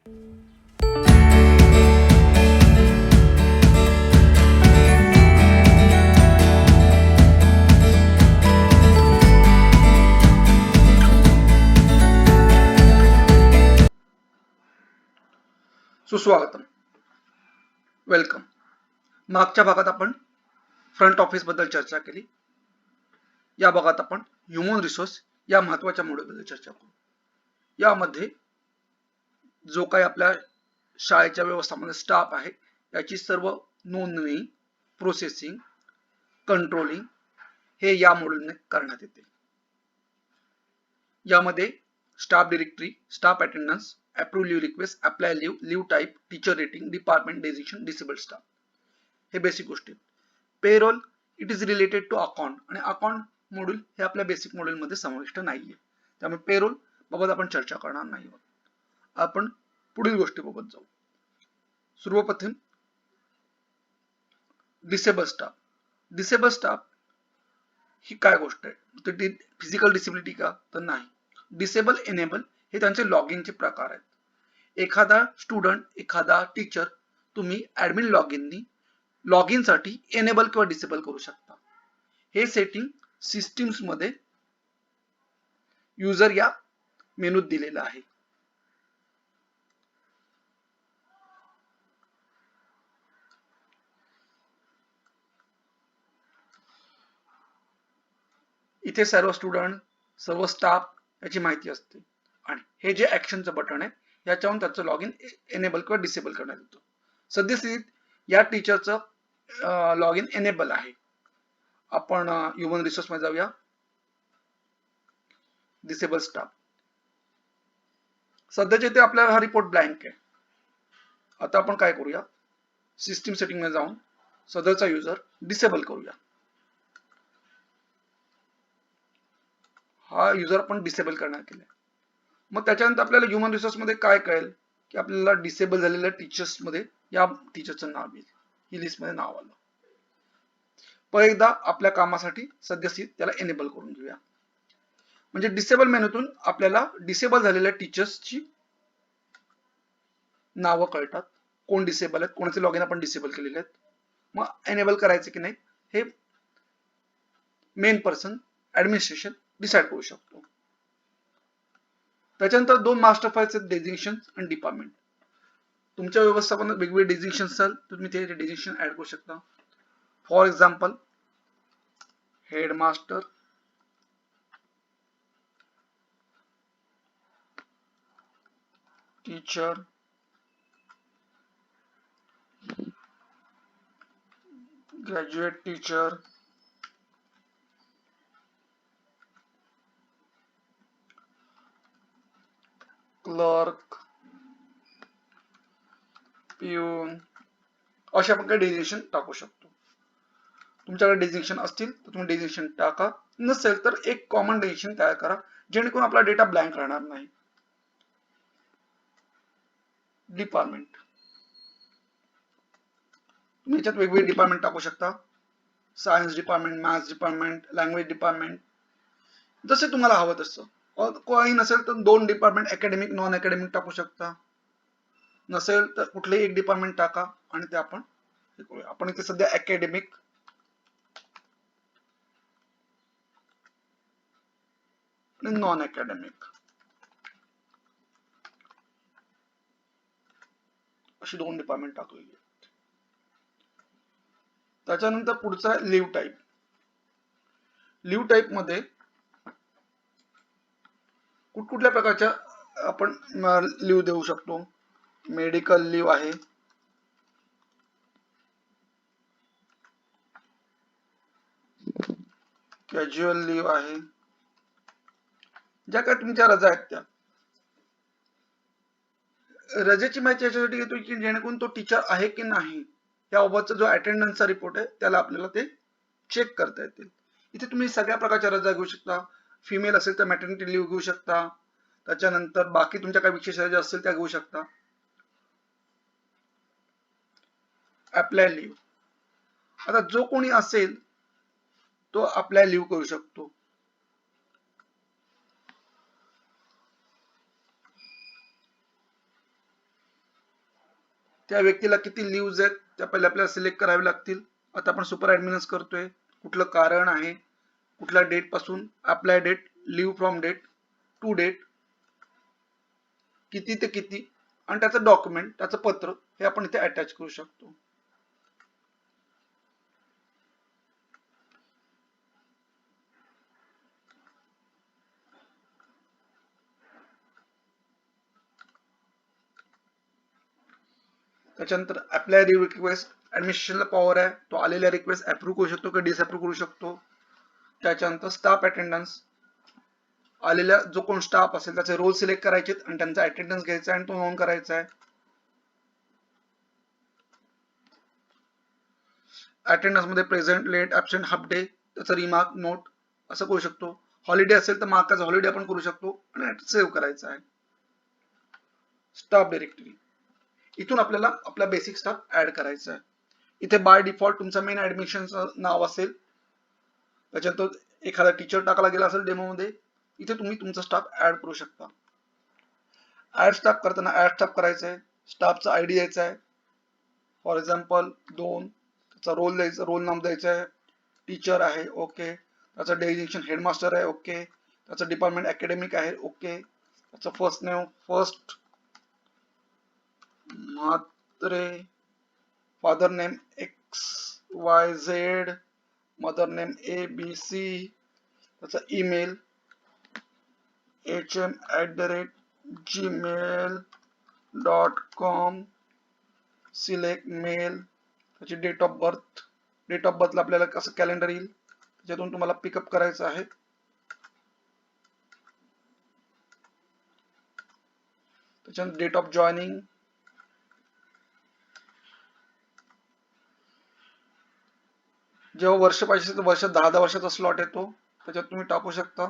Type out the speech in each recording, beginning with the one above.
सुस्वागतम, वेलकम. मागच्या भागात आपण फ्रंट ऑफिस बद्दल चर्चा केली. या भागात आपण ह्युमन रिसोर्स या महत्वाच्या मुद्द्याबद्दल चर्चा करू. यामध्ये जो काही आपल्या शाळेच्या व्यवस्थापन स्टाफ आहे याची सर्व नोंदणी, प्रोसेसिंग, कंट्रोलिंग हे या मॉड्यूलने करण्यात येते. यामध्ये staff directory, staff attendance, approve leave request, apply leave, leave type, teacher rating, department designation, disabled staff हे बेसिक गोष्टी. Payroll it is related to account आणि अकाउंट मॉड्यूल हे आपल्या बेसिक मॉड्यूल मध्ये समाविष्ट नाहीये, त्यामुळे पेरोल बाबत आपण चर्चा करणार नाही. आपण पुढील गोष्टीबाबत जाऊ. सर्वप्रथम डिसेबल स्टाफ. डिसेबल स्टाफ ही काय गोष्ट आहे, तर फिजिकल डिसेबिलिटी का, तर नाही. डिसेबल एनेबल हे त्यांचे लॉगिनचे प्रकार आहेत. एखादा स्टुडंट, एखादा टीचर तुम्ही ऍडमिन लॉगिन साठी एनेबल किंवा डिसेबल करू शकता. हे सेटिंग सिस्टीम्स मध्ये युजर या मेनूत दिलेलं आहे. इथे सर्व स्टुडंट, सर्व स्टाफ याची माहिती असते आणि हे जे ऍक्शनचं बटन आहे याच्यावरून त्याचं लॉगिन एनेबल किंवा डिसेबल करण्यात येतो. सद्यस्थितीत या टीचरचं लॉगिन एनेबल आहे. आपण ह्युमन रिसोर्स मध्ये जाऊया. Disable staff. सध्याचे ते आपल्याला हा रिपोर्ट ब्लँक आहे. आता आपण काय करूया, सिस्टीम सेटिंग मध्ये जाऊन सदरचा युजर डिसेबल करूया. हा युजर आपण डिसेबल करणार केलाय. मग त्याच्यानंतर आपल्याला ह्युमन रिसोर्स मध्ये काय कळेल की आपल्याला डिसेबल झालेल्या टीचर्स मध्ये या टीचरचं नाव येईल. ही लिस्ट मध्ये नाव आलं. परत एकदा आपल्या कामासाठी सद्यस्थित त्याला एनेबल करून घेऊया. म्हणजे डिसेबल मेनूतून आपल्याला डिसेबल झालेल्या टीचर्सची नावं कळतात. कोण डिसेबल आहेत, कोणाचे लॉगिन आपण डिसेबल केलेले आहेत, मग एनेबल करायचे की नाही हे मेन पर्सन ऍडमिनिस्ट्रेशन डिसाइड करू शकतो. त्याच्यानंतर दोन मास्टर फाइल्स आहेत, डेजिग्नेशन आणि डिपार्टमेंट. तुमच्या व्यवस्थापनात वेगवेगळे डेजिग्नेशन असाल तर तुम्ही ते डेजिग्नेशन ऍड करू शकता. For example headmaster, teacher, graduate teacher, clerk, पिऊन, अशा प्रकारे डेजिग्नेशन टाकू शकतो. तुमच्याकडे डेजिग्नेशन असतील तर तुम्ही डेजिग्नेशन टाका, नसेल तर एक कॉमन डेजिग्नेशन तयार करा जेणेकरून आपला डेटा ब्लँक राहणार नाही. डिपार्टमेंट. तुम्ही याच्यात वेगवेगळे डिपार्टमेंट टाकू शकता. Science department, maths department, language department, जसे तुम्हाला हवं तसं. काही नसेल तर दोन डिपार्टमेंट अकॅडमिक, नॉन अकॅडमिक टाकू शकता. नसेल तर कुठलेही एक डिपार्टमेंट टाका आणि ते आपण करूया. आपण इथे सध्या अकॅडमिक आणि नॉन अकॅडमिक अशी दोन डिपार्टमेंट टाकलेली आहेत. त्याच्यानंतर पुढचा लिव्ह टाईप. लिव्ह टाईप मध्ये कुठकुठल्या प्रकारच्या आपण लिव्ह देऊ शकतो. मेडिकल लिव्ह आहे, कॅज्युअल लिव्ह आहे, ज्या काय तुमच्या रजा आहेत त्या. रजेची माहिती याच्यासाठी घेतो की जेणेकरून तो टीचर आहे की नाही याबाबतचा जो अटेंडन्सचा रिपोर्ट आहे त्याला आपल्याला ते चेक करता येतील. इथे तुम्ही सगळ्या प्रकारच्या रजा घेऊ शकता. फिमेल असेल तर मॅटर्निटी लिव्ह घेऊ शकता. त्याच्यानंतर बाकी तुमच्या काही विशेष रजा असतील त्या घेऊ शकता. Apply leave. आता जो कोणी असेल तो अप्लाय लिव्ह करू शकतो. त्या व्यक्तीला किती लिव्हज आहेत त्या पहिले आपल्याला सिलेक्ट करावे लागतील. आता आपण सुपर ऍडमिनच करतोय. कुठलं कारण आहे, कुठल्या डेट पासून, apply date, leave from date, to date, किती ते किती, आणि त्याचं डॉक्युमेंट, त्याचं पत्र हे आपण इथे अटॅच करू शकतो. त्याच्यानंतर अप्लाय रिक्वेस्ट, ऍडमिनिस्ट्रेशनला पॉवर आहे, तो आलेल्या रिक्वेस्ट अप्रूव्ह करू शकतो किंवा डिसअप्रूव्ह करू शकतो. त्याच्यानंतर स्टाफ अटेंडन्स, आलेला जो कोण स्टाफ असेल त्याचे रोल सिलेक्ट करायचे आणि त्यांचा अटेंडन्स घ्यायचा आणि तो नोंद करायचा आहे. अटेंडन्स मध्ये present, late, absent, half day, त्याचा रिमार्क, नोट असं करू शकतो. हॉलिडे असेल तर मार्क हॉलिडे आपण करू शकतो आणि सेव्ह करायचा आहे. स्टाफ डायरेक्टरी, इथून आपल्याला आपला बेसिक स्टाफ ऍड करायचा आहे. इथे बाय डिफॉल्ट तुमचा मेन ऍडमिशनचं नाव असेल, त्याच्यानंतर एखादा टीचर टाकला गेला असेल डेमो मध्ये, इथे तुम्ही तुमचा स्टाफ ऍड करू शकता. ऍड स्टाफ करताना ऍड स्टाफ करायचा आहे, स्टाफचा आयडी द्यायचा आहे, फॉर एक्झाम्पल 2, त्याचा रोल द्यायचा, रोल नाम द्यायचा आहे, टीचर आहे, ओके, त्याचं डेजिग्नेशन हेडमास्टर आहे, ओके, त्याचं डिपार्टमेंट अकॅडमिक आहे, ओके, त्याचं first name first Mhatre, father name XYZ, mother name ABC, त्याचा ईमेल hm@gmail.com, सिलेक्ट मेल, त्याची date of birth, date of बर्थला आपल्याला कसं कॅलेंडर येईल त्याच्यातून तुम्हाला पिकअप करायचं आहे. त्याच्यानंतर डेट ऑफ जॉईनिंग, जेव्हा वर्ष पाहिजे तर वर्ष 10 वर्षाचा स्लॉट येतो त्याच्यात तुम्ही टाकू शकता.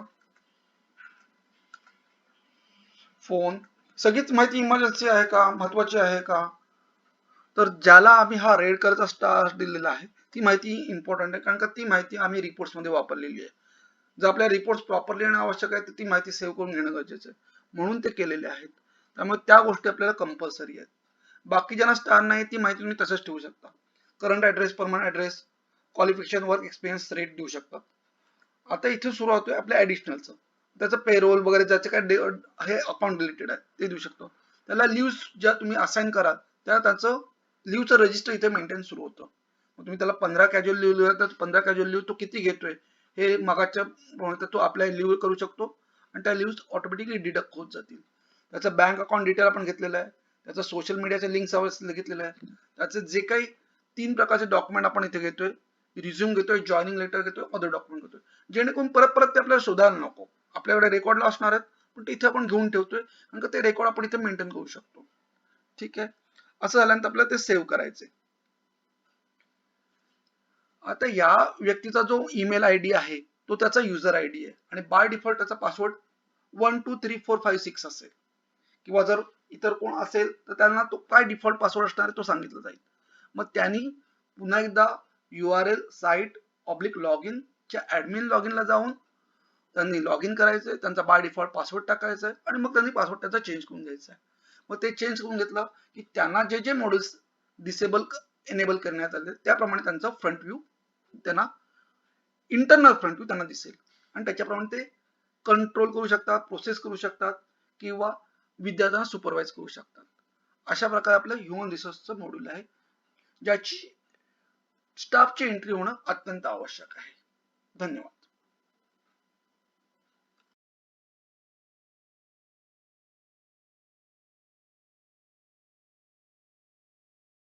फोन, सगळीच माहिती इमर्जन्सी आहे का, महत्वाची आहे का, तर ज्याला आम्ही हा रेड कलरचा स्टार दिलेला आहे ती माहिती इम्पॉर्टंट आहे, कारण का ती माहिती आम्ही रिपोर्ट्स मध्ये वापरलेली आहे. जर आपल्या रिपोर्ट्स प्रॉपरली येणं आवश्यक आहे तर ती माहिती सेव्ह करून घेणं गरजेचं आहे, म्हणून ते केलेले आहेत. त्यामुळे त्या गोष्टी आपल्याला कंपल्सरी आहेत. बाकी ज्यांना स्टार नाही ती माहिती तुम्ही तसंच ठेवू शकता. Current address, permanent address, qualification, work experience, rate देऊ शकतात. आता इथे सुरू होतोय आपल्या ऍडिशनलचं, त्याचं पेरोल वगैरे ज्याचे काय हे अकाउंट रिलेटेड आहे ते देऊ शकतो. त्याला लिव्ह ज्या तुम्ही असाइन कराल त्या त्याचं लिव्हचं रजिस्टर इथे मेंटेन सुरू होतं. मग तुम्ही त्याला 15 कॅज्युअल लिव्ह दिला तर 15 कॅज्युअल लिव्ह तो किती घेतोय हे मगाच्या तो आपल्या लिव्ह करू शकतो आणि त्या लिव्ह ऑटोमॅटिकली डिडक्ट होत जातील. त्याचं बँक अकाउंट डिटेल आपण घेतलेलं आहे, त्याचं सोशल मीडियाचे लिंक्स घेतलेलं आहे, त्याचे जे काही 3 प्रकारचे डॉक्युमेंट आपण इथे घेतोय, रिझ्यूम घेतोय, जॉईनिंग लेटर घेतोय, अदर डॉक्युमेंट घेतोय, जेणेकरून परत परत ते आपल्याला शोधायला नको. आपल्याकडे रेकॉर्डला असणार आहेत पण ते इथे आपण घेऊन ठेवतोय कारण का ते रेकॉर्ड आपण इथे मेंटेन करू शकतो. ठीक आहे, असं झाल्यानंतर आपल्याला ते सेव्ह करायचे. आता या व्यक्तीचा जो ईमेल आयडी आहे तो त्याचा युजर आयडी आहे आणि बाय डिफॉल्ट त्याचा पासवर्ड 1 2 3 4 5 6 असेल, किंवा जर इतर कोण असेल तर त्यांना तो काय डिफॉल्ट पासवर्ड असणार आहे तो सांगितला जाईल. मग त्यांनी पुन्हा एकदा URL site oblique log in च्या ऍडमिन लॉग इनला जाऊन त्यांनी लॉग इन करायचंय, त्यांचा बाय डिफॉल्ट पासवर्ड टाकायचा आहे आणि मग त्यांनी पासवर्ड त्याचा चेंज करून घ्यायचा आहे. मग ते चेंज करून घेतलं की त्यांना जे जे मॉड्यूल्स डिसेबल एनेबल करण्यात आले त्याप्रमाणे त्यांचा फ्रंट व्ह्यू त्यांना इंटरनल फ्रंट व्ह्यू त्यांना दिसेल आणि त्याच्याप्रमाणे ते कंट्रोल करू शकतात, प्रोसेस करू शकतात किंवा विद्यार्थ्यांना सुपरवाइज करू शकतात. अशा प्रकारे आपलं ह्युमन रिसोर्सचं मॉड्यूल आहे ज्याची स्टाफची एंट्री होणं अत्यंत आवश्यक आहे. धन्यवाद.